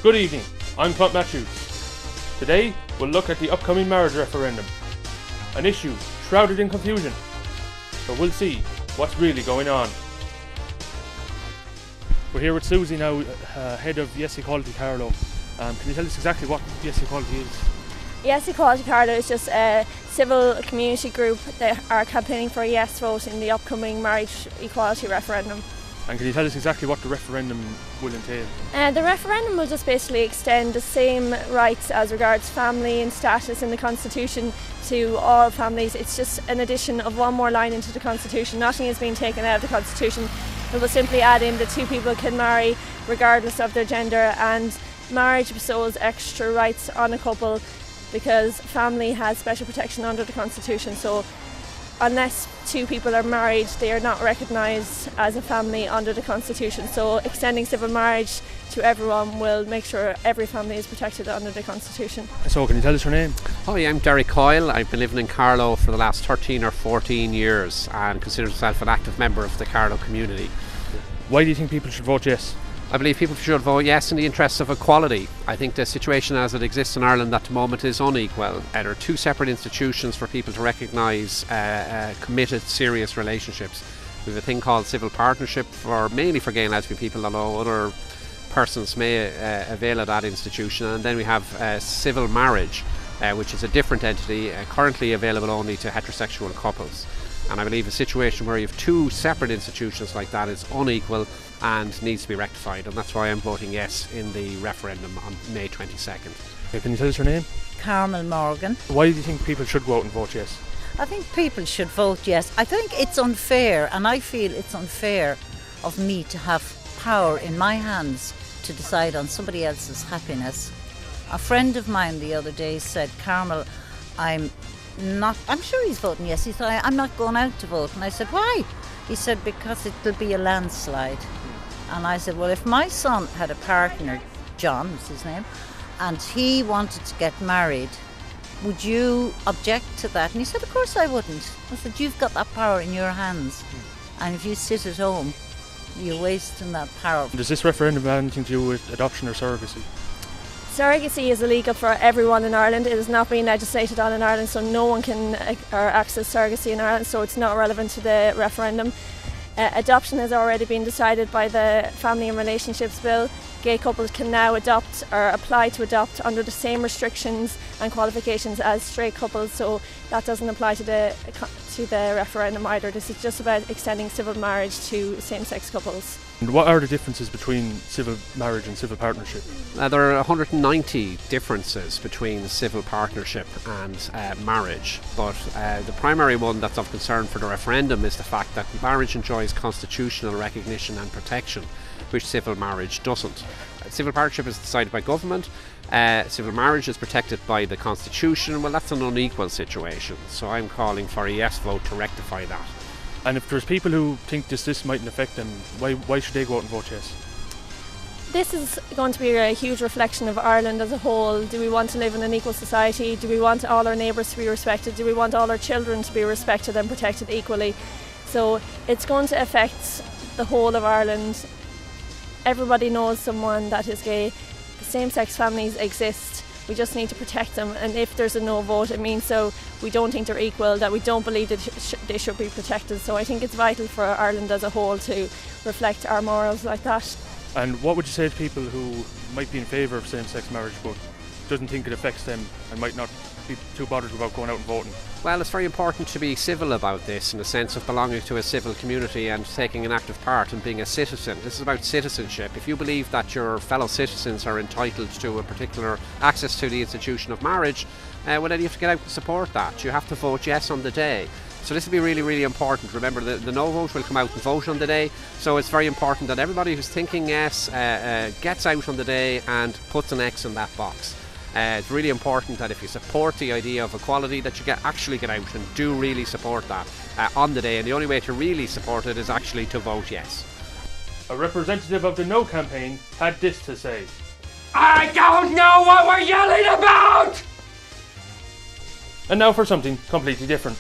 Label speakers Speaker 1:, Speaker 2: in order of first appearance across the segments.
Speaker 1: Good evening, I'm Clunt Matthews. Today we'll look at the upcoming marriage referendum, an issue shrouded in confusion. So we'll see what's really going on. We're here with Susie now, head of Yes Equality Carlow. Can you tell us exactly what Yes Equality is?
Speaker 2: Yes Equality Carlow is just a civil community group that are campaigning for a yes vote in the upcoming marriage equality referendum.
Speaker 1: And can you tell us exactly what the referendum will entail?
Speaker 2: The referendum will just basically extend the same rights as regards family and status in the Constitution to all families. It's just an addition of one more line into the Constitution. Nothing is being taken out of the Constitution. It will simply add in that two people can marry regardless of their gender, and marriage bestows extra rights on a couple because family has special protection under the Constitution. So unless two people are married, they are not recognised as a family under the Constitution. So extending civil marriage to everyone will make sure every family is protected under the Constitution.
Speaker 1: So can you tell us your name?
Speaker 3: Hi, I'm Derek Coyle. I've been living in Carlow for the last 13 or 14 years and consider myself an active member of the Carlow community.
Speaker 1: Why do you think people should vote yes?
Speaker 3: I believe people should vote yes in the interests of equality. I think the situation as it exists in Ireland at the moment is unequal. There are two separate institutions for people to recognise committed, serious relationships. We have a thing called civil partnership, mainly for gay and lesbian people, although other persons may avail of that institution. And then we have civil marriage, which is a different entity, currently available only to heterosexual couples. And I believe a situation where you have two separate institutions like that is unequal and needs to be rectified, and that's why I'm voting yes in the referendum on May 22nd.
Speaker 1: Okay, can you tell us your name?
Speaker 4: Carmel Morgan.
Speaker 1: Why do you think people should go out and vote yes?
Speaker 4: I think people should vote yes. I think it's unfair, and I feel it's unfair of me to have power in my hands to decide on somebody else's happiness. A friend of mine the other day said, Carmel, I'm sure he's voting yes. He said, I'm not going out to vote. And I said, why? He said, because it'll be a landslide. And I said, well, if my son had a partner, John was his name, and he wanted to get married, would you object to that? And he said, of course I wouldn't. I said, you've got that power in your hands. And if you sit at home, you're wasting that power.
Speaker 1: Does this referendum have anything to do with adoption or surrogacy?
Speaker 2: Surrogacy is illegal for everyone in Ireland. It is not being legislated on in Ireland, so no one can access surrogacy in Ireland, so it's not relevant to the referendum. Adoption has already been decided by the Family and Relationships Bill. Gay couples can now adopt or apply to adopt under the same restrictions and qualifications as straight couples, so that doesn't apply to the referendum either. This is just about extending civil marriage to same-sex couples.
Speaker 1: And what are the differences between civil marriage and civil partnership?
Speaker 3: There are 190 differences between civil partnership and marriage, but the primary one that's of concern for the referendum is the fact that marriage enjoys constitutional recognition and protection, which civil marriage doesn't. Civil partnership is decided by government, civil marriage is protected by the Constitution. Well, that's an unequal situation, so I'm calling for a yes vote to rectify that.
Speaker 1: And if there's people who think this mightn't affect them, why should they go out and vote yes?
Speaker 2: This is going to be a huge reflection of Ireland as a whole. Do we want to live in an equal society? Do we want all our neighbours to be respected? Do we want all our children to be respected and protected equally? So it's going to affect the whole of Ireland. Everybody knows someone that is gay. The same-sex families exist. We just need to protect them, and if there's a no vote, it means so we don't think they're equal, that we don't believe that they should be protected. So I think it's vital for Ireland as a whole to reflect our morals like that.
Speaker 1: And what would you say to people who might be in favour of same-sex marriage but doesn't think it affects them and might not be too bothered about going out and voting?
Speaker 3: Well, it's very important to be civil about this in the sense of belonging to a civil community and taking an active part and being a citizen. This is about citizenship. If you believe that your fellow citizens are entitled to a particular access to the institution of marriage, well, then you have to get out and support that. You have to vote yes on the day. So this will be really, really important. Remember, the no vote will come out and vote on the day, so it's very important that everybody who's thinking yes gets out on the day and puts an X in that box. It's really important that if you support the idea of equality, that you actually get out and do really support that on the day, and the only way to really support it is actually to vote yes.
Speaker 1: A representative of the No campaign had this to say.
Speaker 5: I don't know what we're yelling about!
Speaker 1: And now for something completely different.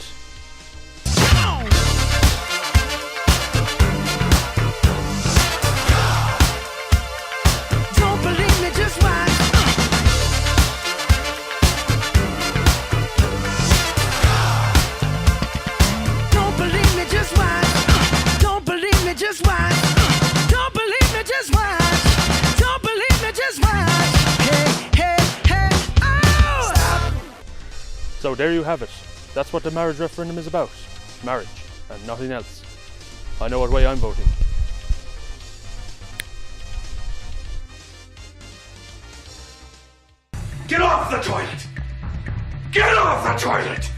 Speaker 5: Don't believe me, just why?
Speaker 1: So there you have it. That's what the marriage referendum is about. Marriage, and nothing else. I know what way I'm voting.
Speaker 5: Get off the toilet! Get off the toilet!